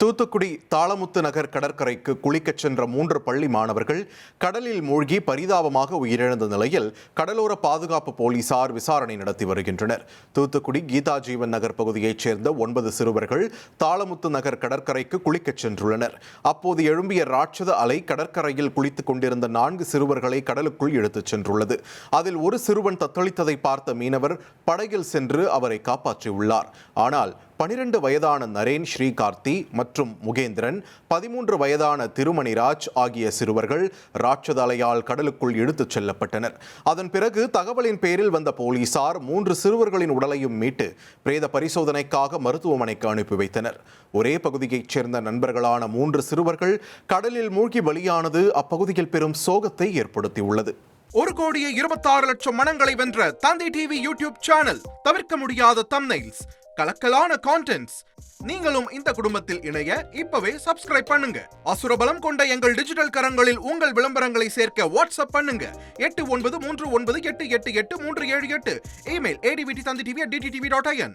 தூத்துக்குடி தாளமுத்து நகர் கடற்கரைக்கு குளிக்கச் சென்ற 3 பள்ளி மாணவர்கள் கடலில் மூழ்கி பரிதாபமாக உயிரிழந்த நிலையில் கடலோர பாதுகாப்பு போலீசார் விசாரணை நடத்தி வருகின்றனர். தூத்துக்குடி கீதா ஜீவன் நகர் பகுதியைச் சேர்ந்த 9 சிறுவர்கள் தாளமுத்து நகர் கடற்கரைக்கு குளிக்கச் சென்றுள்ளனர். அப்போது எழும்பிய ராட்சத அலை கடற்கரையில் குளித்துக் கொண்டிருந்த 4 சிறுவர்களை கடலுக்குள் இழுத்துச் சென்றுள்ளது. அதில் ஒரு சிறுவன் தத்தளித்ததை பார்த்த மீனவர் படகில் சென்று அவரை காப்பாற்றியுள்ளார். ஆனால் 12 வயதான நரேன் ஸ்ரீகார்த்தி மற்றும் முகேந்திரன், 13 வயதான திருமணிராஜ் ஆகிய சிறுவர்கள் ராட்சத அலையால் கடலுக்குள் இழுத்துச் செல்லப்பட்டனர். அதன் பிறகு தகவலின் பேரில் வந்த போலீசார் 3 சிறுவர்களின் உடலையும் மீட்டு பிரேத பரிசோதனைக்காக மருத்துவமனைக்கு அனுப்பி வைத்தனர். ஒரே பகுதியைச் சேர்ந்த நண்பர்களான 3 சிறுவர்கள் கடலில் மூழ்கி பலியானது அப்பகுதியில் பெரும் சோகத்தை ஏற்படுத்தியுள்ளது. 1,26,00,000 மனங்களை வென்ற தந்தி டிவி யூடியூப் சேனல். தவிர்க்க முடியாத தம்ப்நெயில்ஸ், கலக்கலான கான்டென்ட்ஸ். நீங்களும் இந்த குடும்பத்தில் இணைய இப்பவே சப்ஸ்கிரைப் பண்ணுங்க. அசுரபலம் கொண்ட எங்கள் டிஜிட்டல் கரங்களில் உங்கள் விளம்பரங்களை சேர்க்க வாட்ஸ்அப் பண்ணுங்க. 8939888838. Email advtthanditv@dttv.in.